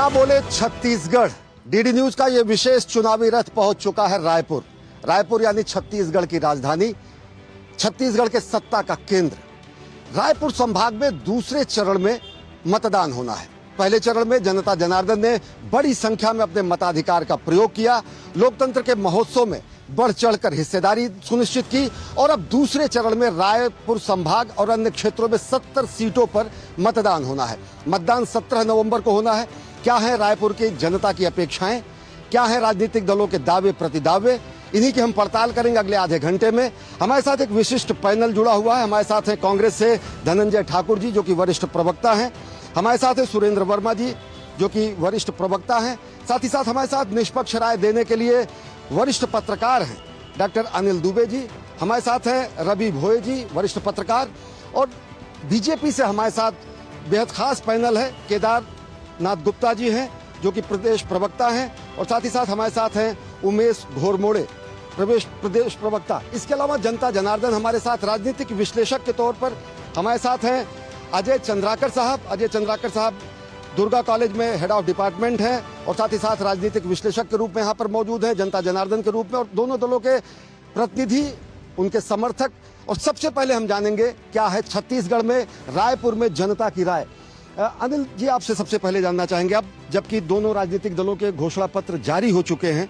क्या बोले Chhattisgarh. DD news का यह विशेष चुनावी रथ पहुंच चुका है रायपुर। रायपुर यानी छत्तीसगढ़ की राजधानी, छत्तीसगढ़ के सत्ता का केंद्र। रायपुर संभाग में दूसरे चरण में मतदान होना है। पहले चरण में जनता जनार्दन ने बड़ी संख्या में अपने मताधिकार का प्रयोग किया, लोकतंत्र के महोत्सव में बढ़ चढ़कर हिस्सेदारी सुनिश्चित की और अब दूसरे चरण में रायपुर संभाग और अन्य क्षेत्रों में 70 सीटों पर मतदान होना है। मतदान 17 नवंबर को होना है। क्या है रायपुर की जनता की अपेक्षाएं, क्या है राजनीतिक दलों के दावे प्रतिदावे, इन्हीं की हम पड़ताल करेंगे अगले आधे घंटे में। हमारे साथ एक विशिष्ट पैनल जुड़ा हुआ है। हमारे साथ हैं कांग्रेस से धनंजय ठाकुर जी, जो कि वरिष्ठ प्रवक्ता हैं। हमारे साथ है सुरेंद्र वर्मा जी, जो कि वरिष्ठ प्रवक्ता हैं। साथ ही साथ हमारे साथ निष्पक्ष राय देने के लिए वरिष्ठ पत्रकार हैं डॉक्टर अनिल दुबे जी। हमारे साथ हैं रवि भोये जी, वरिष्ठ पत्रकार। और बीजेपी से हमारे साथ बेहद खास पैनल है, केदारनाथ गुप्ता जी हैं, जो कि प्रदेश प्रवक्ता हैं। और साथ ही साथ हमारे साथ हैं उमेश घोरमोड़े, प्रदेश प्रवक्ता। इसके अलावा जनता जनार्दन हमारे साथ राजनीतिक विश्लेषक के तौर पर हमारे साथ हैं अजय चंद्राकर साहब। अजय चंद्राकर साहब दुर्गा कॉलेज में हेड ऑफ डिपार्टमेंट हैं और साथ ही साथ राजनीतिक विश्लेषक के रूप में यहाँ पर मौजूद हैं, जनता जनार्दन के रूप में, और दोनों दलों के प्रतिनिधि, उनके समर्थक। और सबसे पहले हम जानेंगे क्या है छत्तीसगढ़ में, रायपुर में जनता की राय। अनिल जी, आपसे सबसे पहले जानना चाहेंगे, अब जबकि दोनों राजनीतिक दलों के घोषणा पत्र जारी हो चुके हैं,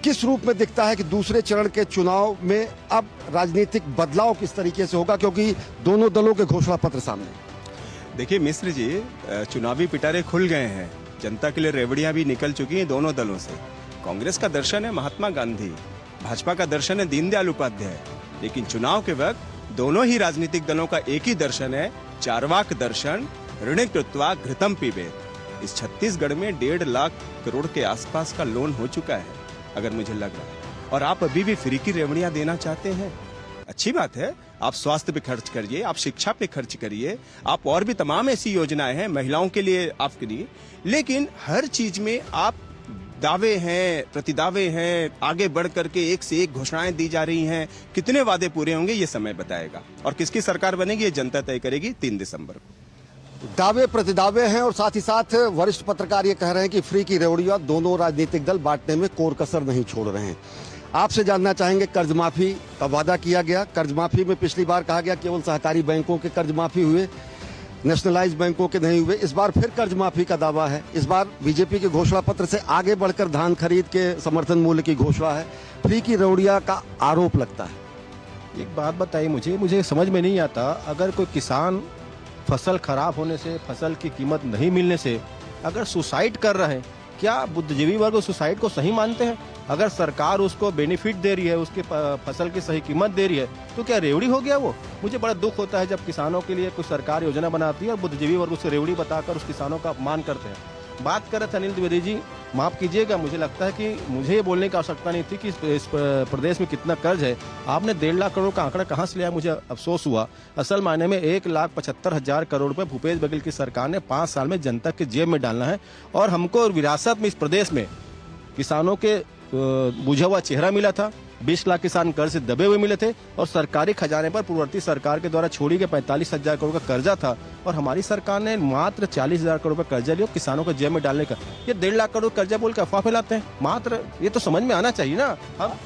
किस रूप में दिखता है कि दूसरे चरण के चुनाव में अब राजनीतिक बदलाव किस तरीके से होगा, क्योंकि दोनों दलों के घोषणा पत्र सामने। देखिए मिश्र जी, चुनावी पिटारे खुल गए हैं, जनता के लिए रेवड़ियां भी निकल चुकी हैं दोनों दलों से। कांग्रेस का दर्शन है महात्मा गांधी, भाजपा का दर्शन है दीनदयाल उपाध्याय, लेकिन चुनाव के वक्त दोनों ही राजनीतिक दलों का एक ही दर्शन है, चारवाक दर्शन, ऋण कृत्वा घृतम पिबेत। इस छत्तीसगढ़ में 1.5 लाख करोड़ के आसपास का लोन हो चुका है, अगर मुझे लग रहा है, और आप अभी भी फ्री की रेवड़ियां देना चाहते हैं। अच्छी बात है, आप स्वास्थ्य पे खर्च करिए, आप शिक्षा पे खर्च करिए, आप और भी तमाम ऐसी योजनाएं हैं महिलाओं के लिए, आपके लिए, लेकिन हर चीज में आप दावे हैं, प्रतिदावे हैं, आगे बढ़ करके एक से एक घोषणाएं दी जा रही हैं। कितने वादे पूरे होंगे ये समय बताएगा, और किसकी सरकार बनेगी ये जनता तय करेगी 3 दिसंबर को। दावे प्रतिदावे हैं और साथ ही साथ वरिष्ठ पत्रकार ये कह रहे हैं कि फ्री की रेवड़ियां दोनों राजनीतिक दल बांटने में कोर कसर नहीं छोड़ रहे हैं। आपसे जानना चाहेंगे, कर्ज माफी का वादा किया गया, कर्ज माफी में पिछली बार कहा गया केवल सहकारी बैंकों के कर्ज माफी हुए, नेशनलाइज बैंकों के नहीं हुए। इस बार फिर कर्ज माफी का दावा है। इस बार बीजेपी के घोषणा पत्र से आगे बढ़कर धान खरीद के समर्थन मूल्य की घोषणा है, फ्री की रेवड़ियां का आरोप लगता है। एक बात बताइए मुझे समझ में नहीं आता, अगर कोई किसान फसल खराब होने से, फसल की कीमत नहीं मिलने से अगर सुसाइड कर रहे हैं, क्या बुद्धिजीवी वर्ग सुसाइड को सही मानते हैं? अगर सरकार उसको बेनिफिट दे रही है, उसकी फसल की सही कीमत दे रही है, तो क्या रेवड़ी हो गया वो? मुझे बड़ा दुख होता है जब किसानों के लिए कोई सरकार योजना बनाती है और बुद्धिजीवी वर्ग उसे रेवड़ी बताकर उस किसानों का अपमान करते हैं। बात कर रहे थे अनिल द्विवेदी जी, माफ कीजिएगा, मुझे लगता है कि मुझे ये बोलने की आवश्यकता नहीं थी कि इस प्रदेश में कितना कर्ज है। आपने 1.5 लाख करोड़ का आंकड़ा कहाँ से लिया, मुझे अफसोस हुआ। असल मायने में 1,75,000 करोड़ रुपए भूपेश बघेल की सरकार ने 5 साल में जनता के जेब में डालना है, और हमको विरासत में इस प्रदेश में किसानों के बुझा हुआ चेहरा मिला था। 20 लाख किसान कर्ज से दबे हुए मिले थे, और सरकारी खजाने पर पूर्ववर्ती सरकार के द्वारा छोड़ी गई 45,000 करोड़ का कर्जा था, और हमारी सरकार ने मात्र 40,000 करोड़ का कर्जा लिया किसानों को जेब में डालने का। ये 1.5 लाख करोड़ कर्जा बोल के अफवाह फैलाते हैं मात्र, ये तो समझ में आना चाहिए ना। हम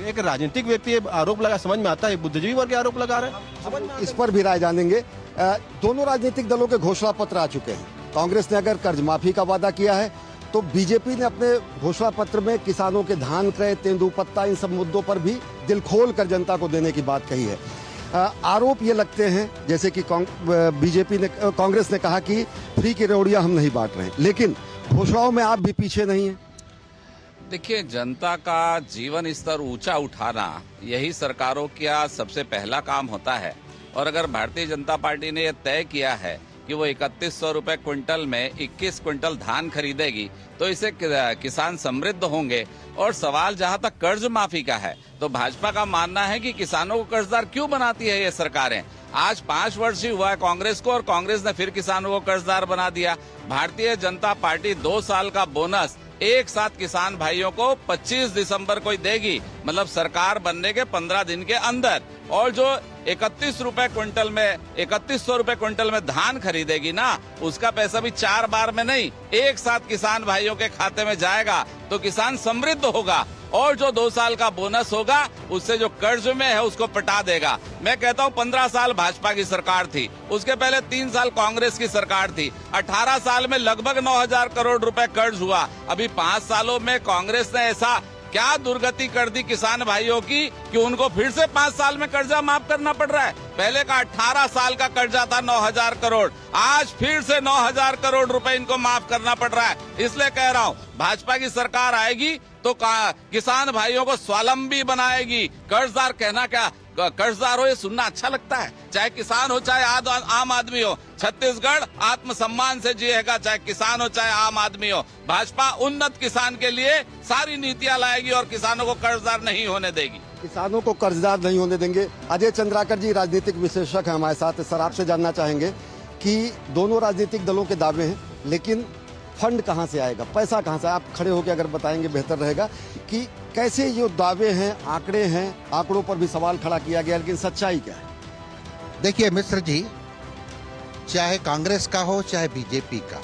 एक राजनीतिक व्यक्ति आरोप लगा, समझ में आता है, बुद्धिजीवी वर्ग आरोप लगा रहे हैं। इस पर भी राय जानेंगे। दोनों राजनीतिक दलों के घोषणा पत्र आ चुके हैं। कांग्रेस ने अगर कर्ज माफी का वादा किया है, तो बीजेपी ने अपने घोषणा पत्र में किसानों के धान क्रय, तेंदुपत्ता, इन सब मुद्दों पर भी दिल खोल कर जनता को देने की बात कही है। आरोप ये लगते हैं जैसे कि कांग्रेस ने कहा कि फ्री की रेवड़ियां हम नहीं बांट रहे हैं, लेकिन घोषणाओं में आप भी पीछे नहीं हैं। देखिए, जनता का जीवन स्तर ऊंचा उठाना यही सरकारों का सबसे पहला काम होता है, और अगर भारतीय जनता पार्टी ने यह तय किया है कि वो 3100 रुपए क्विंटल में 21 क्विंटल धान खरीदेगी, तो इससे किसान समृद्ध होंगे। और सवाल जहां तक कर्ज माफी का है, तो भाजपा का मानना है कि किसानों को कर्जदार क्यों बनाती है ये सरकारें। आज 5 वर्ष ही हुआ है कांग्रेस को, और कांग्रेस ने फिर किसानों को कर्जदार बना दिया। भारतीय जनता पार्टी 2 साल का बोनस एक साथ किसान भाइयों को 25 दिसंबर को ही देगी, मतलब सरकार बनने के 15 दिन के अंदर। और जो 31 रुपए क्विंटल में 3100 रुपए क्विंटल में धान खरीदेगी ना, उसका पैसा भी 4 बार में नहीं, एक साथ किसान भाइयों के खाते में जाएगा तो किसान समृद्ध होगा। और जो 2 साल का बोनस होगा उससे जो कर्ज में है उसको पटा देगा। मैं कहता हूँ 15 साल भाजपा की सरकार थी, उसके पहले 3 साल कांग्रेस की सरकार थी, 18 साल में लगभग 9,000 करोड़ रुपए कर्ज हुआ। अभी 5 सालों में कांग्रेस ने ऐसा क्या दुर्गति कर दी किसान भाइयों की कि उनको फिर से 5 साल में कर्जा माफ करना पड़ रहा है। पहले का 18 साल का कर्जा था 9,000 करोड़, आज फिर से 9,000 करोड़ रुपए इनको माफ करना पड़ रहा है। इसलिए कह रहा हूँ भाजपा की सरकार आएगी तो किसान भाइयों को स्वावलंबी बनाएगी। कर्जदार कहना क्या, कर्जदार हो ये सुनना अच्छा लगता है, चाहे किसान हो चाहे आम आदमी हो। छत्तीसगढ़ आत्मसम्मान से जिएगा, चाहे किसान हो चाहे आम आदमी हो। भाजपा उन्नत किसान के लिए सारी नीतियां लाएगी और किसानों को कर्जदार नहीं होने देगी। किसानों को कर्जदार नहीं होने देंगे। अजय चंद्राकर जी राजनीतिक विशेषज्ञ हैं हमारे साथ। सर, आपसे जानना चाहेंगे कि दोनों राजनीतिक दलों के दावे हैं, लेकिन फंड कहां से आएगा, पैसा कहां से? आप खड़े होकर अगर बताएंगे बेहतर रहेगा कि कैसे ये दावे हैं, आंकड़े हैं, आंकड़ों पर भी सवाल खड़ा किया गया, लेकिन सच्चाई क्या है? देखिए मिश्र जी, चाहे कांग्रेस का हो चाहे बीजेपी का,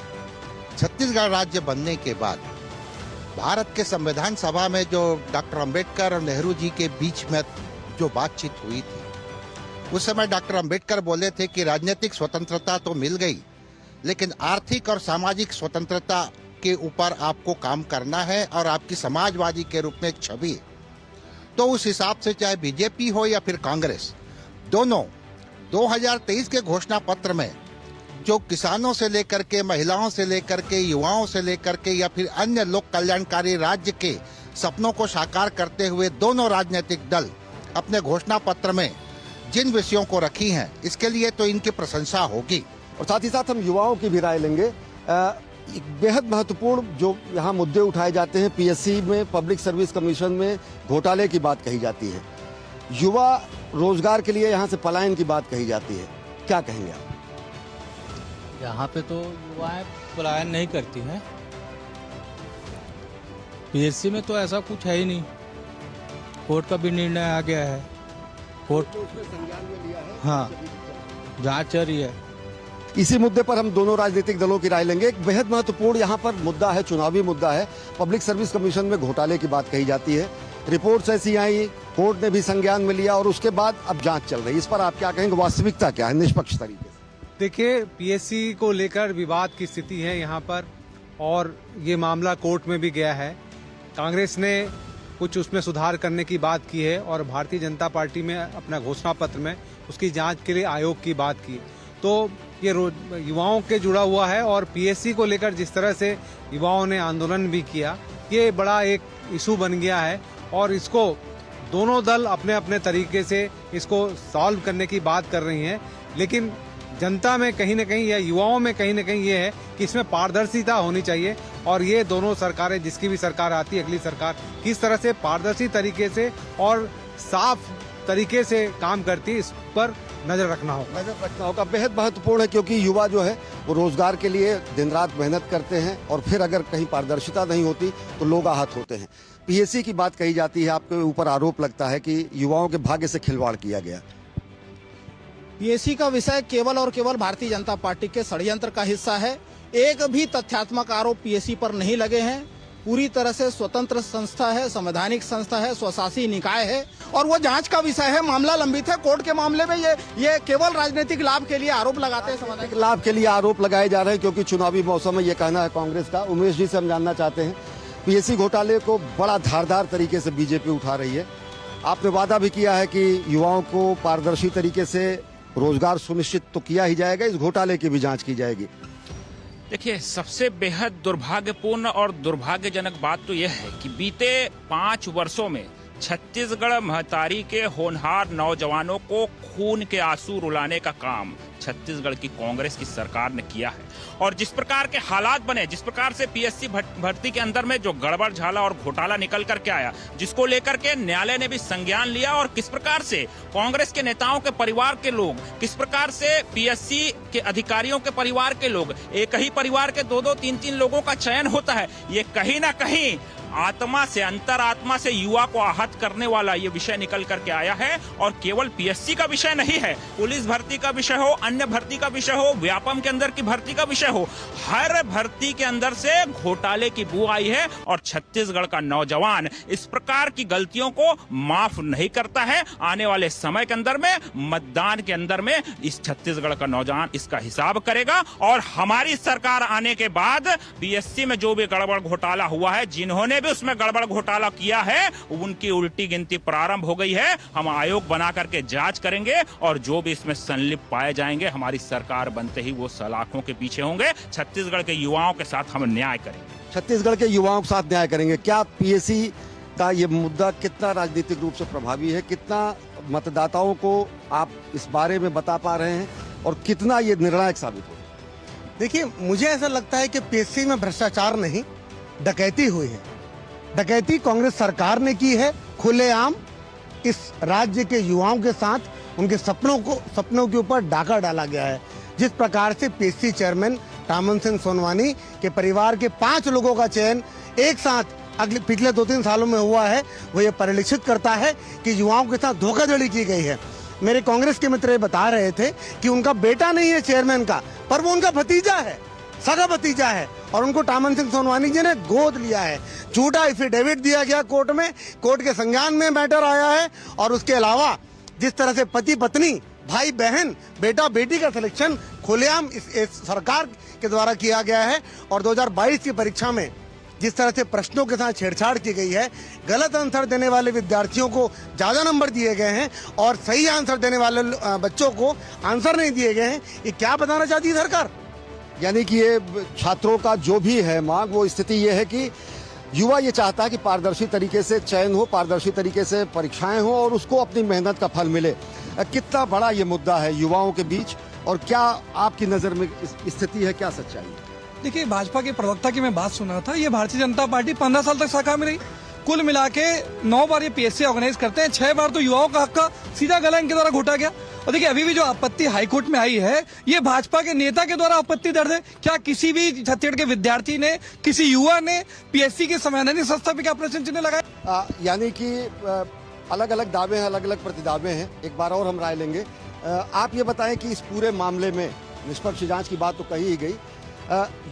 छत्तीसगढ़ राज्य बनने के बाद भारत के संविधान सभा में जो डॉक्टर अंबेडकर और नेहरू जी के बीच में जो बातचीत हुई थी, उस समय डॉक्टर अंबेडकर बोले थे कि राजनीतिक स्वतंत्रता तो मिल गई, लेकिन आर्थिक और सामाजिक स्वतंत्रता के ऊपर आपको काम करना है और आपकी समाजवादी के रूप में एक छवि है। तो उस हिसाब से चाहे बीजेपी हो या फिर कांग्रेस, दोनों 2023 के घोषणा पत्र में जो किसानों से लेकर के, महिलाओं से लेकर के, युवाओं से लेकर के या फिर अन्य लोक कल्याणकारी राज्य के सपनों को साकार करते हुए दोनों राजनीतिक दल अपने घोषणा पत्र में जिन विषयों को रखी हैं, इसके लिए तो इनकी प्रशंसा होगी। और साथ ही साथ हम युवाओं की भी राय लेंगे। एक बेहद महत्वपूर्ण जो यहाँ मुद्दे उठाए जाते हैं, पीएससी में, पब्लिक सर्विस कमीशन में घोटाले की बात कही जाती है, युवा रोजगार के लिए यहाँ से पलायन की बात कही जाती है, क्या कहेंगे आप? यहाँ पे तो युवाएं पलायन नहीं करती हैं, पीएससी में तो ऐसा कुछ है ही नहीं। कोर्ट का भी निर्णय आ गया है, कोर्ट हाँ जांच चल रही है। इसी मुद्दे पर हम दोनों राजनीतिक दलों की राय लेंगे। एक बेहद महत्वपूर्ण यहाँ पर मुद्दा है, चुनावी मुद्दा है। पब्लिक सर्विस कमीशन में घोटाले की बात कही जाती है, रिपोर्ट्स ऐसी आई, कोर्ट ने भी संज्ञान में लिया और उसके बाद अब जांच चल रही है। इस पर आप क्या कहेंगे, वास्तविकता क्या है निष्पक्ष तरीके से? देखिए, पीएससी को लेकर विवाद की स्थिति है यहाँ पर और ये मामला कोर्ट में भी गया है। कांग्रेस ने कुछ उसमें सुधार करने की बात की है और भारतीय जनता पार्टी में अपना घोषणा पत्र में उसकी जांच के लिए आयोग की बात की। तो ये युवाओं के जुड़ा हुआ है और पीएससी को लेकर जिस तरह से युवाओं ने आंदोलन भी किया, ये बड़ा एक इशू बन गया है और इसको दोनों दल अपने अपने तरीके से इसको सॉल्व करने की बात कर रही हैं। लेकिन जनता में कहीं न कहीं या युवाओं में कहीं न कहीं ये है कि इसमें पारदर्शिता होनी चाहिए और ये दोनों सरकारें, जिसकी भी सरकार आती है, अगली सरकार किस तरह से पारदर्शी तरीके से और साफ तरीके से काम करती है, इस पर नजर रखना होगा। बेहद महत्वपूर्ण है क्योंकि युवा जो है वो रोजगार के लिए दिन रात मेहनत करते हैं और फिर अगर कहीं पारदर्शिता नहीं होती तो लोग आहत होते हैं। पीएससी की बात कही जाती है, आपके ऊपर आरोप लगता है कि युवाओं के भाग्य से खिलवाड़ किया गया। पीएससी का विषय केवल और केवल भारतीय जनता पार्टी के षड्यंत्र का हिस्सा है। एक भी तथ्यात्मक आरोप पीएससी पर नहीं लगे हैं। पूरी तरह से स्वतंत्र संस्था है, संवैधानिक संस्था है, स्वशासी निकाय है और वो जांच का विषय है। मामला लंबित है कोर्ट के मामले में। ये केवल राजनीतिक लाभ के लिए आरोप लगाते हैं, राजनीतिक लाभ के लिए आरोप लगाए जा रहे हैं क्योंकि चुनावी मौसम में ये कहना है कांग्रेस का। उमेश जी से हम जानना चाहते हैं, पीएससी घोटाले को बड़ा धारदार तरीके से बीजेपी उठा रही है। आपने वादा भी किया है कि युवाओं को पारदर्शी तरीके से रोजगार सुनिश्चित तो किया ही जाएगा, इस घोटाले की भी जांच की जाएगी। देखिए, सबसे बेहद दुर्भाग्यपूर्ण और दुर्भाग्यजनक बात तो यह है कि बीते 5 वर्षों में छत्तीसगढ़ महतारी के होनहार नौजवानों को खून के आंसू रुलाने का काम छत्तीसगढ़ की कांग्रेस की सरकार ने किया है। और जिस प्रकार के हालात बने, जिस प्रकार से पीएससी भर्ती के अंदर में जो गड़बड़ झाला और घोटाला निकल करके आया, जिसको लेकर के न्यायालय ने भी संज्ञान लिया, और किस प्रकार से कांग्रेस के नेताओं के परिवार के लोग, किस प्रकार से पीएससी के अधिकारियों के परिवार के लोग, एक ही परिवार के 2-2, 3-3 लोगों का चयन होता है, ये कहीं ना कहीं आत्मा से, अंतरात्मा से युवा को आहत करने वाला ये विषय निकल करके आया है। और केवल पीएससी का विषय नहीं है, पुलिस भर्ती का विषय हो, अन्य भर्ती का विषय हो, व्यापम के अंदर की भर्ती का विषय हो, हर भर्ती के अंदर से घोटाले की बू आई है। और छत्तीसगढ़ का नौजवान इस प्रकार की गलतियों को माफ नहीं करता है। आने वाले समय के अंदर में, मतदान के अंदर में, इस छत्तीसगढ़ का नौजवान इसका हिसाब करेगा। और हमारी सरकार आने के बाद पीएससी में जो भी गड़बड़ घोटाला हुआ है, जिन्होंने भी उसमें गड़बड़ घोटाला किया है, उनकी उल्टी गिनती प्रारंभ हो गई है। हम आयोग बना करके जांच करेंगे और जो भी इसमें संलिप्त पाए जाएंगे, हमारी सरकार बनते ही वो सलाखों के पीछे होंगे। छत्तीसगढ़ के युवाओं के साथ हम न्याय करेंगे। छत्तीसगढ़ के युवाओं के साथ न्याय करेंगे। क्या पीएससी का ये मुद्दा कितना राजनीतिक रूप से प्रभावी है, कितना मतदाताओं को आप इस बारे में बता पा रहे हैं और कितना ये निर्णायक साबित हो? देखिए, मुझे ऐसा लगता है कि पीएससी में भ्रष्टाचार नहीं, डकैती हुई है। डकैती कांग्रेस सरकार ने की है, खुलेआम इस राज्य के युवाओं के साथ उनके सपनों के ऊपर डाका डाला गया है। जिस प्रकार से पीएससी चेयरमैन टामन सिंह सोनवानी के परिवार के 5 लोगों का चयन एक साथ पिछले 2-3 सालों में हुआ है, वो ये परिलक्षित करता है कि युवाओं के साथ धोखाधड़ी की गई है। मेरे कांग्रेस के मित्र ये बता रहे थे कि उनका बेटा नहीं है चेयरमैन का, पर वो उनका भतीजा है, सगा भतीजा है, और उनको टामन सिंह सोनवानी जी ने गोद लिया है। झूठा एफिडेविट दिया गया कोर्ट में, कोर्ट के संज्ञान में मैटर आया है। और उसके अलावा जिस तरह से पति पत्नी, भाई बहन, बेटा बेटी का सिलेक्शन खुलेआम इस सरकार के द्वारा किया गया है। और 2022 की परीक्षा में जिस तरह से प्रश्नों के साथ छेड़छाड़ की गई है, गलत आंसर देने वाले विद्यार्थियों को ज्यादा नंबर दिए गए हैं और सही आंसर देने वाले बच्चों को आंसर नहीं दिए गए हैं। ये क्या बताना चाहती है सरकार? यानी कि ये छात्रों का जो भी है मांग, वो स्थिति ये है कि युवा ये चाहता है कि पारदर्शी तरीके से चयन हो, पारदर्शी तरीके से परीक्षाएं हो और उसको अपनी मेहनत का फल मिले। कितना बड़ा ये मुद्दा है युवाओं के बीच, और क्या आपकी नजर में स्थिति है, क्या सच्चाई है? देखिए, भाजपा के प्रवक्ता की मैं बात सुन रहा था। ये भारतीय जनता पार्टी 15 साल तक सरकार में रही, कुल मिला के 9 बार ये पीएससी ऑर्गेनाइज करते हैं, 6 बार तो युवाओं का हक का सीधा गला इनके द्वारा घोटा गया। और देखिए, अभी भी जो आपत्ति हाईकोर्ट में आई है, ये भाजपा के नेता के द्वारा आपत्ति दर्ज है। क्या किसी भी छत्तीसगढ़ के विद्यार्थी ने, किसी युवा ने पीएससी के संवैधानिक संस्था पे क्या प्रश्न चिन्ह लगाए? यानी कि अलग अलग दावे हैं, अलग अलग प्रतिदावे हैं। एक बार और हम राय लेंगे। आप ये बताएं कि इस पूरे मामले में निष्पक्ष जांच की बात तो कही ही गई,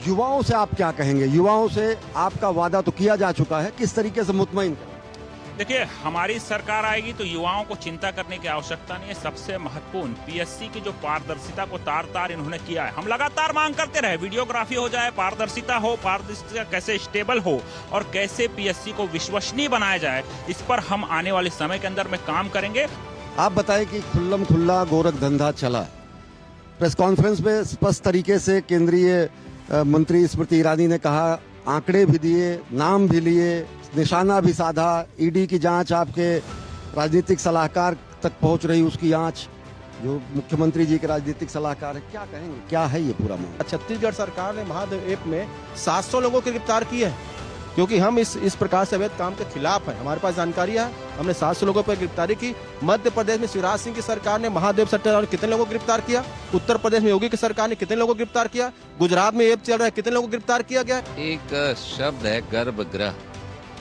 युवाओं से आप क्या कहेंगे? युवाओं से आपका वादा तो किया जा चुका है, किस तरीके से मुतमईन करें? देखिए, हमारी सरकार आएगी तो युवाओं को चिंता करने की आवश्यकता नहीं है। सबसे महत्वपूर्ण पीएससी की जो पारदर्शिता को तार इन्होंने किया है, हम लगातार मांग करते रहे, वीडियोग्राफी हो जाए, पारदर्शिता हो, पारदर्शिता कैसे स्टेबल हो और कैसे पीएससी को विश्वसनीय बनाया जाए, इस पर हम आने वाले समय के अंदर में काम करेंगे। आप बताएं कि खुल्लम खुल्ला गोरख धंधा चला। प्रेस कॉन्फ्रेंस में स्पष्ट तरीके से केंद्रीय मंत्री स्मृति ईरानी ने कहा, आंकड़े भी दिए, नाम भी लिए, निशाना भी साधा। ईडी की जांच आपके राजनीतिक सलाहकार तक पहुंच रही, उसकी जांच जो मुख्यमंत्री जी के राजनीतिक सलाहकार है, क्या कहेंगे, क्या है ये पूरा मामला? छत्तीसगढ़ सरकार ने महादेव ऐप में 700 लोगों को गिरफ्तार किए हैं, क्योंकि हम इस प्रकार से अवैध काम के खिलाफ है। हमारे पास जानकारी है, हमने 700 लोगों पर गिरफ्तारी की। मध्य प्रदेश में शिवराज सिंह की सरकार ने महादेव सट्टा कितने लोगों को गिरफ्तार किया? उत्तर प्रदेश में योगी की सरकार ने कितने लोगों को गिरफ्तार किया? गुजरात में ऐप चल रहा है, कितने लोगों को गिरफ्तार किया गया? एक शब्द है गर्भगृह।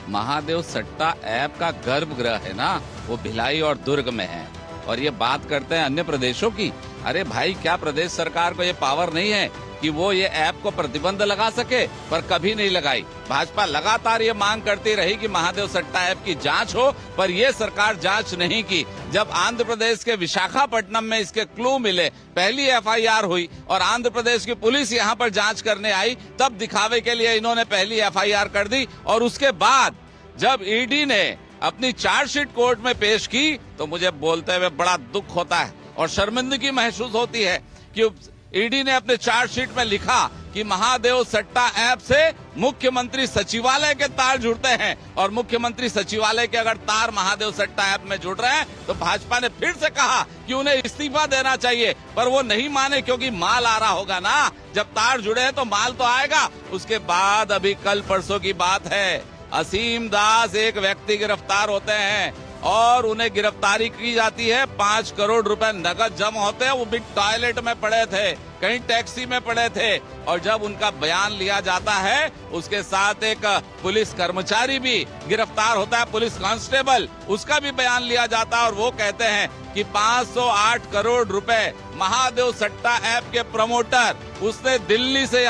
महादेव सट्टा ऐप का गर्भगृह है ना, वो भिलाई और दुर्ग में है। और ये बात करते हैं अन्य प्रदेशों की। अरे भाई, क्या प्रदेश सरकार को ये पावर नहीं है कि वो ये ऐप को प्रतिबंध लगा सके? पर कभी नहीं लगाई। भाजपा लगातार ये मांग करती रही कि महादेव सट्टा ऐप की जांच हो, पर ये सरकार जांच नहीं की। जब आंध्र प्रदेश के विशाखापट्टनम में इसके क्लू मिले, पहली एफआईआर हुई और आंध्र प्रदेश की पुलिस यहाँ पर जांच करने आई, तब दिखावे के लिए इन्होंने पहली एफआईआर कर दी। और उसके बाद जब ईडी ने अपनी चार्जशीट कोर्ट में पेश की, तो मुझे बोलते हुए बड़ा दुख होता है और शर्मिंदगी महसूस होती है कि ईडी ने अपने चार्जशीट में लिखा कि महादेव सट्टा ऐप से मुख्यमंत्री सचिवालय के तार जुड़ते हैं और मुख्यमंत्री सचिवालय के अगर तार महादेव सट्टा ऐप में जुड़ रहे हैं तो भाजपा ने फिर से कहा कि उन्हें इस्तीफा देना चाहिए, पर वो नहीं माने क्योंकि माल आ रहा होगा ना। जब तार जुड़े हैं तो माल तो आएगा। उसके बाद अभी कल परसों की बात है, असीम दास एक व्यक्ति गिरफ्तार होते हैं और उन्हें गिरफ्तारी की जाती है। 5 करोड़ रुपए नगद जमा होते हैं। वो भी टॉयलेट में पड़े थे, कहीं टैक्सी में पड़े थे, और जब उनका बयान लिया जाता है उसके साथ एक पुलिस कर्मचारी भी गिरफ्तार होता है, पुलिस कांस्टेबल, उसका भी बयान लिया जाता है और वो कहते हैं कि 508 करोड़ रुपए महादेव सट्टा ऐप के प्रमोटर उसने दिल्ली से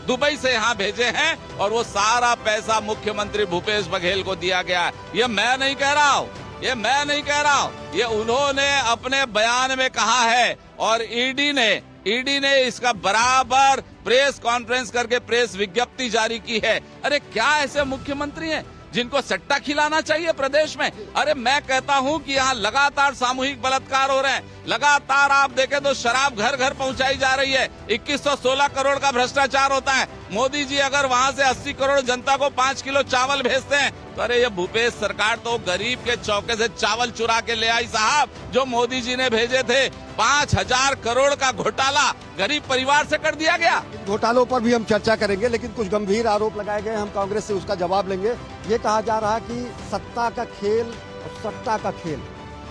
दुबई से यहाँ भेजे हैं और वो सारा पैसा मुख्यमंत्री भूपेश बघेल को दिया गया है। ये मैं नहीं कह रहा हूँ, ये मैं नहीं कह रहा हूँ, ये उन्होंने अपने बयान में कहा है और ईडी ने इसका बराबर प्रेस कॉन्फ्रेंस करके प्रेस विज्ञप्ति जारी की है। अरे क्या ऐसे मुख्यमंत्री हैं जिनको सट्टा खिलाना चाहिए प्रदेश में? अरे मैं कहता हूं कि यहाँ लगातार सामूहिक बलात्कार हो रहे हैं, लगातार आप देखें तो शराब घर घर पहुंचाई जा रही है, 2116 करोड़ का भ्रष्टाचार होता है। मोदी जी अगर वहां से 80 करोड़ जनता को 5 किलो चावल भेजते हैं तो अरे ये भूपेश सरकार तो गरीब के चौके से चावल चुरा के ले आई साहब, जो मोदी जी ने भेजे थे। 5000 करोड़ का घोटाला गरीब परिवार से कर दिया गया। घोटालों पर भी हम चर्चा करेंगे, लेकिन कुछ गंभीर आरोप लगाए गए, हम कांग्रेस से उसका जवाब लेंगे। ये कहा जा रहा है कि सत्ता का खेल और सट्टा का खेल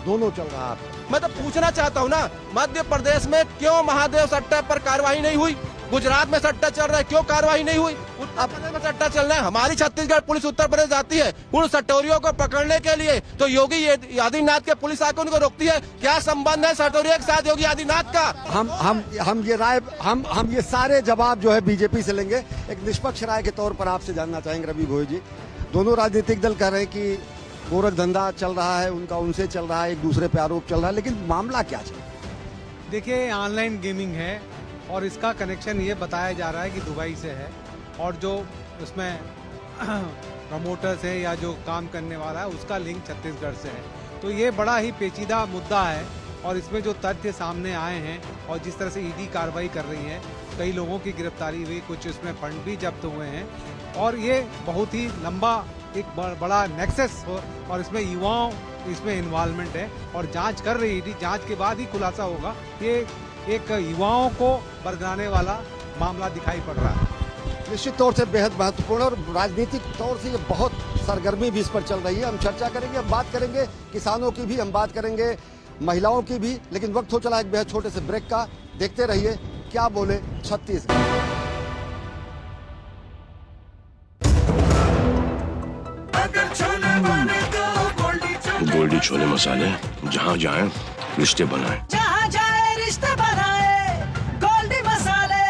दोनों चल रहा है। मैं तो पूछना चाहता हूँ ना, मध्य प्रदेश में क्यों महादेव सट्टा पर कार्रवाई नहीं हुई? गुजरात में सट्टा चल रहा है, क्यों कार्रवाई नहीं हुई? उत्तर प्रदेश में सट्टा चल रहा है, हमारी छत्तीसगढ़ पुलिस उत्तर प्रदेश जाती है उन सट्टोरियों को पकड़ने के लिए, तो योगी आदित्यनाथ के पुलिस आकर उनको रोकती है। क्या संबंध है सट्टोरियों के साथ योगी आदित्यनाथ का? हम ये सारे जवाब जो है बीजेपी से लेंगे। एक निष्पक्ष राय के तौर पर आपसे जानना चाहेंगे रवि भोई जी, दोनों राजनीतिक दल कह रहे हैं कि गोरख धंधा चल रहा है उनका, उनसे चल रहा है, एक दूसरे पे आरोप चल रहा है, लेकिन मामला क्या चल रहा है? देखिए, ऑनलाइन गेमिंग है और इसका कनेक्शन ये बताया जा रहा है कि दुबई से है और जो उसमें प्रमोटर्स है या जो काम करने वाला है उसका लिंक छत्तीसगढ़ से है। तो ये बड़ा ही पेचीदा मुद्दा है और इसमें जो तथ्य सामने आए हैं और जिस तरह से ईडी कार्रवाई कर रही है, कई लोगों की गिरफ्तारी हुई, कुछ इसमें फंड भी जब्त हुए हैं और ये बहुत ही लंबा एक बड़ा नेक्सस और इसमें युवाओं इसमें इन्वॉल्वमेंट है और जांच कर रही थी। जांच के बाद ही खुलासा होगा। ये एक युवाओं को बरगलाने वाला मामला दिखाई पड़ रहा है। निश्चित तौर से बेहद महत्वपूर्ण और राजनीतिक तौर से ये बहुत सरगर्मी भी इस पर चल रही है। हम चर्चा करेंगे, हम बात करेंगे किसानों की भी, हम बात करेंगे महिलाओं की भी, लेकिन वक्त हो चला एक बेहद छोटे से ब्रेक का। देखते रहिए क्या बोले छत्तीसगढ़। गोल्डी छोले मसाले, जहाँ जाए रिश्ते बनाए, जहाँ जाए रिश्ते बनाए, गोल्डी मसाले।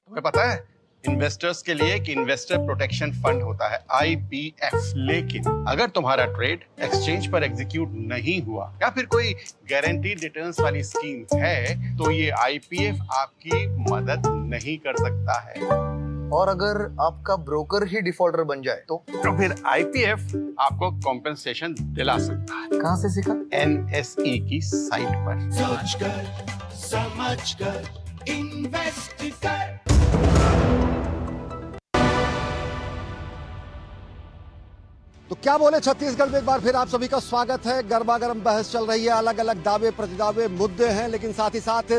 तुम्हें पता है इन्वेस्टर्स के लिए एक इन्वेस्टर प्रोटेक्शन फंड होता है IPF, लेकिन अगर तुम्हारा ट्रेड एक्सचेंज पर एग्जीक्यूट नहीं हुआ या फिर कोई गारंटीड रिटर्न्स वाली स्कीम है तो ये IPF आपकी मदद नहीं कर सकता है। और अगर आपका ब्रोकर ही डिफॉल्टर बन जाए तो फिर IPF आपको कॉम्पेंसेशन दिला सकता है। कहाँ से सीखा? NSE की साइट पर। सोच कर, समझ कर, इन्वेस्ट कर। तो क्या बोले छत्तीसगढ़ में एक बार फिर आप सभी का स्वागत है। गर्मा गर्म बहस चल रही है, अलग अलग दावे प्रतिदावे मुद्दे हैं, लेकिन साथ ही साथ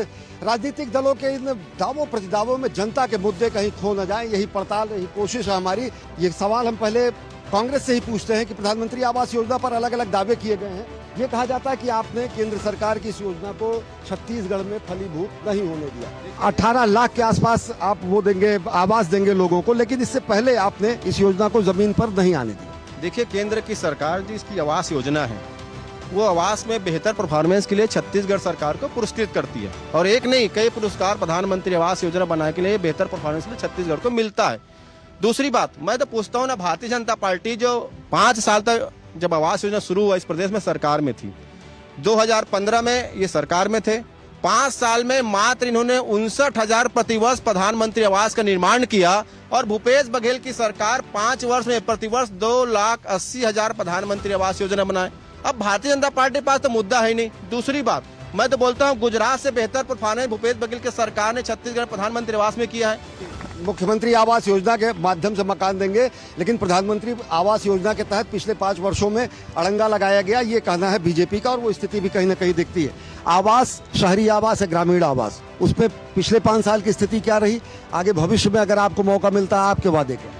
राजनीतिक दलों के इन दावों प्रतिदावों में जनता के मुद्दे कहीं खो न जाएं, यही पड़ताल, यही कोशिश है हमारी। ये सवाल हम पहले कांग्रेस से ही पूछते हैं कि प्रधानमंत्री आवास योजना पर अलग अलग दावे किए गए हैं। ये कहा जाता है कि आपने केंद्र सरकार की इस योजना को छत्तीसगढ़ में फलीभूत नहीं होने दिया। 18 लाख के आसपास आप वो देंगे, आवास देंगे लोगों को, लेकिन इससे पहले आपने इस योजना को जमीन पर नहीं आने दिया। देखिए, केंद्र की सरकार जो इसकी आवास योजना है वो आवास में बेहतर परफॉर्मेंस के लिए छत्तीसगढ़ सरकार को पुरस्कृत करती है और एक नहीं कई पुरस्कार प्रधानमंत्री आवास योजना बनाने के लिए बेहतर परफॉर्मेंस के लिए छत्तीसगढ़ को मिलता है। दूसरी बात, मैं तो पूछता हूँ ना, भारतीय जनता पार्टी जो 5 साल तक जब आवास योजना शुरू हुआ इस प्रदेश में सरकार में थी, 2015 में ये सरकार में थे, 5 साल में मात्र इन्होंने 59,000 प्रतिवर्ष प्रधानमंत्री आवास का निर्माण किया और भूपेश बघेल की सरकार 5 वर्ष में प्रतिवर्ष 2,80,000 प्रधानमंत्री आवास योजना बनाए। अब भारतीय जनता पार्टी के पास तो मुद्दा है ही नहीं। दूसरी बात, मैं तो बोलता हूँ गुजरात से बेहतर परफॉर्मेंस भूपेश बघेल की सरकार ने छत्तीसगढ़ प्रधानमंत्री आवास में किया है। मुख्यमंत्री आवास योजना के माध्यम से मकान देंगे, लेकिन प्रधानमंत्री आवास योजना के तहत पिछले 5 वर्षों में अड़ंगा लगाया गया, ये कहना है बीजेपी का, और वो स्थिति भी कहीं ना कहीं दिखती है। आवास शहरी आवास है, ग्रामीण आवास, उसमें पिछले 5 साल की स्थिति क्या रही, आगे भविष्य में अगर आपको मौका मिलता है आपके वादे क्या?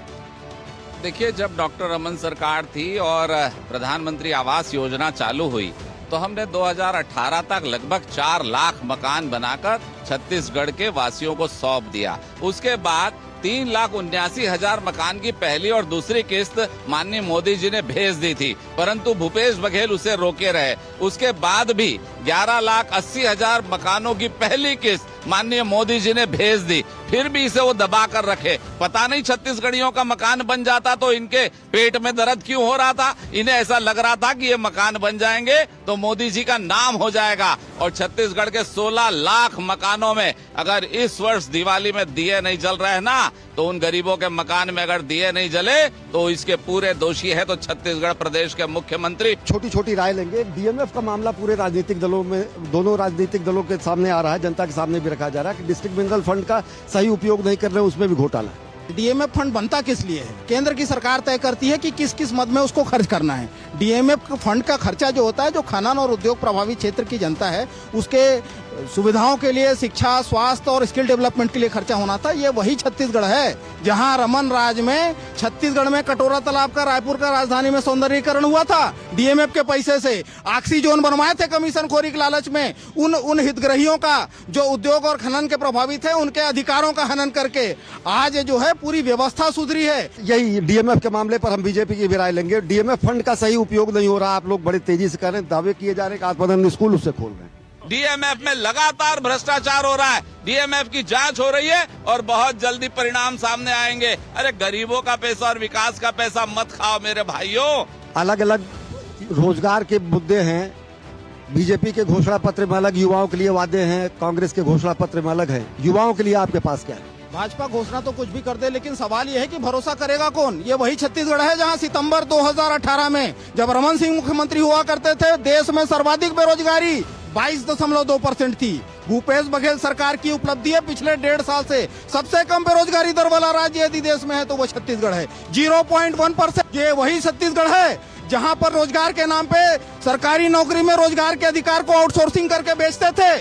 देखिए, जब डॉक्टर रमन सरकार थी और प्रधानमंत्री आवास योजना चालू हुई तो हमने 2018 तक लगभग 4 लाख मकान बनाकर छत्तीसगढ़ के वासियों को सौंप दिया। उसके बाद 3,79,000 मकान की पहली और दूसरी किस्त माननीय मोदी जी ने भेज दी थी, परंतु भूपेश बघेल उसे रोके रहे। उसके बाद भी 11,80,000 मकानों की पहली किस्त माननीय मोदी जी ने भेज दी, फिर भी इसे वो दबा कर रखे। पता नहीं छत्तीसगढ़ियों का मकान बन जाता तो इनके पेट में दर्द क्यों हो रहा था। इन्हें ऐसा लग रहा था कि ये मकान बन जाएंगे तो मोदी जी का नाम हो जाएगा। और छत्तीसगढ़ के 16 लाख मकानों में अगर इस वर्ष दिवाली में दिए नहीं जल रहे हैं ना, तो उन गरीबों के मकान में अगर दिए नहीं जले तो इसके पूरे दोषी है तो छत्तीसगढ़ प्रदेश के मुख्यमंत्री। छोटी छोटी राय लेंगे। डीएमएफ का मामला पूरे राजनीतिक दलों में, दोनों राजनीतिक दलों के सामने आ रहा है, जनता के सामने भी रखा जा रहा है कि डिस्ट्रिक्ट मिनरल फंड का सही उपयोग नहीं कर रहे, उसमें भी घोटाला है। डीएमएफ फंड बनता किस लिए है? केंद्र की सरकार तय करती है कि किस किस मद में उसको खर्च करना है। डीएमएफ फंड का खर्चा जो होता है, जो खनन और उद्योग प्रभावित क्षेत्र की जनता है उसके सुविधाओं के लिए, शिक्षा, स्वास्थ्य और स्किल डेवलपमेंट के लिए खर्चा होना था। ये वही छत्तीसगढ़ है जहां रमन राज में छत्तीसगढ़ में कटोरा तालाब का रायपुर का राजधानी में सौंदर्यीकरण हुआ था डीएमएफ के पैसे से। ऑक्सीजोन बनवाए थे कमीशन खोरी के लालच में उन हितग्राहियों का जो उद्योग और खनन के प्रभावित है, उनके अधिकारों का हनन करके आज जो है पूरी व्यवस्था सुधरी है। यही डीएमएफ के मामले पर हम बीजेपी की भी राय लेंगे। डीएमएफ फंड का सही उपयोग नहीं हो रहा, आप लोग बड़े तेजी से कर रहे हैं, दावे किए जा रहे हैं कि आत्मदान स्कूल उससे खोल रहे हैं। डीएमएफ में लगातार भ्रष्टाचार हो रहा है, डीएमएफ की जांच हो रही है और बहुत जल्दी परिणाम सामने आएंगे। अरे गरीबों का पैसा और विकास का पैसा मत खाओ मेरे भाइयों। अलग अलग रोजगार के मुद्दे हैं, बीजेपी के घोषणा पत्र में अलग, युवाओं के लिए वादे हैं, कांग्रेस के घोषणा पत्र में अलग है। युवाओं के लिए आपके पास क्या है? भाजपा घोषणा तो कुछ भी कर दे, लेकिन सवाल यह है कि भरोसा करेगा कौन? ये वही छत्तीसगढ़ है जहां सितंबर 2018 में जब रमन सिंह मुख्यमंत्री हुआ करते थे, देश में सर्वाधिक बेरोजगारी 22.2% थी। भूपेश बघेल सरकार की उपलब्धि है पिछले 1.5 साल से सबसे कम बेरोजगारी दर वाला राज्य यदि देश में है तो वो छत्तीसगढ़ है, 0.1%। ये वही छत्तीसगढ़ है जहां पर रोजगार के नाम पे सरकारी नौकरी में रोजगार के अधिकार को आउटसोर्सिंग करके बेचते थे।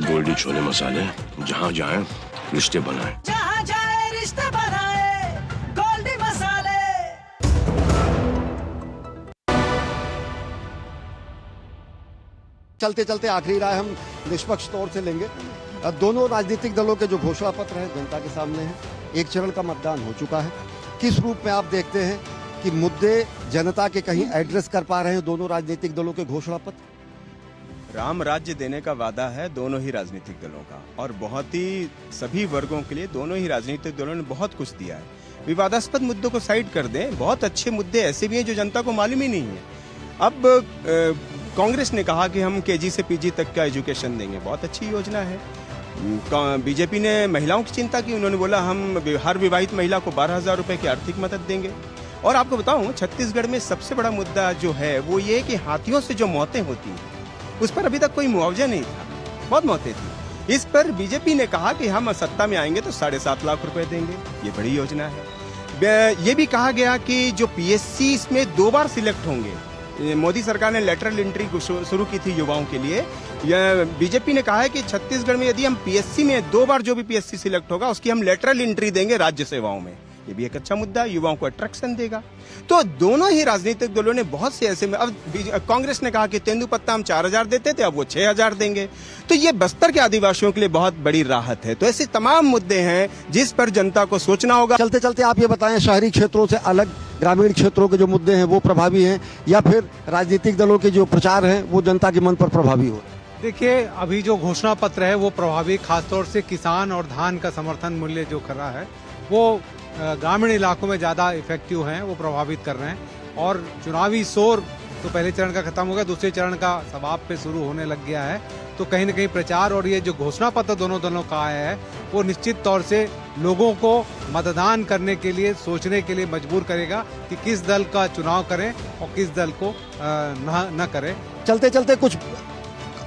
गोल्डी छोले मसाले, जहाँ जाए रिश्ते बनाए। जहाँ जाए रिश्ते बनाए, गोल्डी मसाले। चलते चलते आखिरी राय हम निष्पक्ष तौर से लेंगे। दोनों राजनीतिक दलों के जो घोषणा पत्र हैं जनता के सामने हैं, एक चरण का मतदान हो चुका है। किस रूप में आप देखते हैं कि मुद्दे जनता के कहीं एड्रेस कर पा रहे हैं दोनों राजनीतिक दलों के घोषणा पत्र? राम राज्य देने का वादा है दोनों ही राजनीतिक दलों का, और बहुत ही सभी वर्गों के लिए दोनों ही राजनीतिक दलों ने बहुत कुछ दिया है। विवादास्पद मुद्दों को साइड कर दें, बहुत अच्छे मुद्दे ऐसे भी हैं जो जनता को मालूम ही नहीं है। अब कांग्रेस ने कहा कि हम केजी से पीजी तक का एजुकेशन देंगे, बहुत अच्छी योजना है। बीजेपी ने महिलाओं की चिंता की, उन्होंने बोला हम हर विवाहित महिला को 12,000 रुपए की आर्थिक मदद देंगे। और आपको बताऊं, छत्तीसगढ़ में सबसे बड़ा मुद्दा जो है वो ये कि हाथियों से जो मौतें होती हैं उस पर अभी तक कोई मुआवजा नहीं था, बहुत मौतें थी। इस पर बीजेपी ने कहा कि हम सत्ता में आएंगे तो 7.5 लाख रुपए देंगे, ये बड़ी योजना है। ये भी कहा गया कि जो पीएससी इसमें 2 बार सिलेक्ट होंगे। मोदी सरकार ने लेटरल एंट्री शुरू की थी युवाओं के लिए। बीजेपी ने कहा है कि छत्तीसगढ़ में यदि हम पीएससी में 2 बार जो भी पीएससी सिलेक्ट होगा उसकी हम लेटरल एंट्री देंगे राज्य सेवाओं में। ये भी एक अच्छा मुद्दा है, युवाओं को अट्रैक्शन देगा। तो दोनों ही राजनीतिक दलों ने बहुत से ऐसे में, अब कांग्रेस ने कहा कि तेंदुपत्ता हम 4,000 देते थे, अब वो 6,000 देंगे। तो ये बस्तर के आदिवासियों के लिए बहुत बड़ी राहत है। तो ऐसे तमाम मुद्दे हैं जिस पर जनता को सोचना होगा। चलते चलते आप ये बताएं, शहरी क्षेत्रों से अलग ग्रामीण क्षेत्रों के जो मुद्दे हैं वो प्रभावी हैं या फिर राजनीतिक दलों के जो प्रचार हैं वो जनता के मन पर प्रभावी हो? देखिए, अभी जो घोषणा पत्र है वो प्रभावी, खासतौर से किसान और धान का समर्थन मूल्य जो कर रहा है वो ग्रामीण इलाकों में ज़्यादा इफेक्टिव हैं, वो प्रभावित कर रहे हैं। और चुनावी शोर तो पहले चरण का खत्म हो गया, दूसरे चरण का समाप्त पे शुरू होने लग गया है। तो कहीं न कहीं प्रचार और ये जो घोषणा पत्र दोनों दलों का आया है वो निश्चित तौर से लोगों को मतदान करने के लिए सोचने के लिए मजबूर करेगा कि किस दल का चुनाव करें और किस दल को न करें। चलते चलते कुछ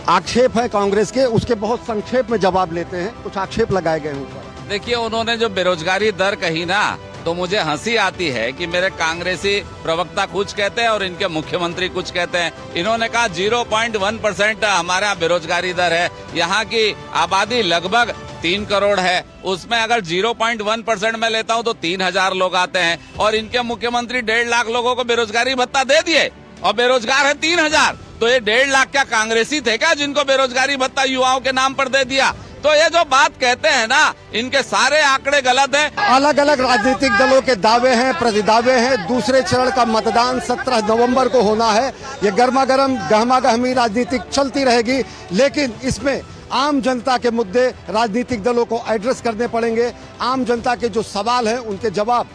आक्षेप है कांग्रेस के, उसके बहुत संक्षेप में जवाब लेते हैं। कुछ आक्षेप लगाए गए हैं ऊपर। देखिए, उन्होंने जो बेरोजगारी दर कही ना, तो मुझे हंसी आती है कि मेरे कांग्रेसी प्रवक्ता कुछ कहते हैं और इनके मुख्यमंत्री कुछ कहते हैं। इन्होंने कहा 0.1% हमारे यहाँ बेरोजगारी दर है। यहाँ की आबादी लगभग 3 करोड़ है, उसमें अगर 0.1% में लेता हूँ तो 3000 लोग आते हैं और इनके मुख्यमंत्री 1.5 लाख लोगों को बेरोजगारी भत्ता दे दिए और बेरोजगार है 3000। तो ये 1.5 लाख क्या कांग्रेसी थे क्या जिनको बेरोजगारी भत्ता युवाओं के नाम पर दे दिया? तो ये जो बात कहते हैं ना, इनके सारे आंकड़े गलत हैं। अलग अलग राजनीतिक दलों के दावे हैं, प्रतिदावे हैं। दूसरे चरण का मतदान 17 नवंबर को होना है। ये गर्मा गर्म गहमा गहमी राजनीतिक चलती रहेगी, लेकिन इसमें आम जनता के मुद्दे राजनीतिक दलों को एड्रेस करने पड़ेंगे। आम जनता के जो सवाल हैं उनके जवाब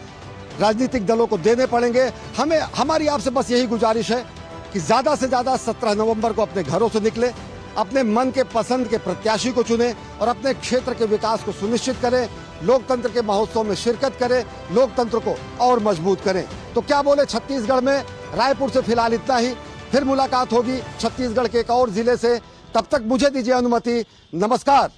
राजनीतिक दलों को देने पड़ेंगे। हमारी आपसे बस यही गुजारिश है कि ज्यादा से ज्यादा 17 नवंबर को अपने घरों से निकले, अपने मन के पसंद के प्रत्याशी को चुने और अपने क्षेत्र के विकास को सुनिश्चित करें। लोकतंत्र के महोत्सव में शिरकत करें, लोकतंत्र को और मजबूत करें। तो क्या बोले छत्तीसगढ़ में? रायपुर से फिलहाल इतना ही। फिर मुलाकात होगी छत्तीसगढ़ के एक और जिले से। तब तक मुझे दीजिए अनुमति। नमस्कार।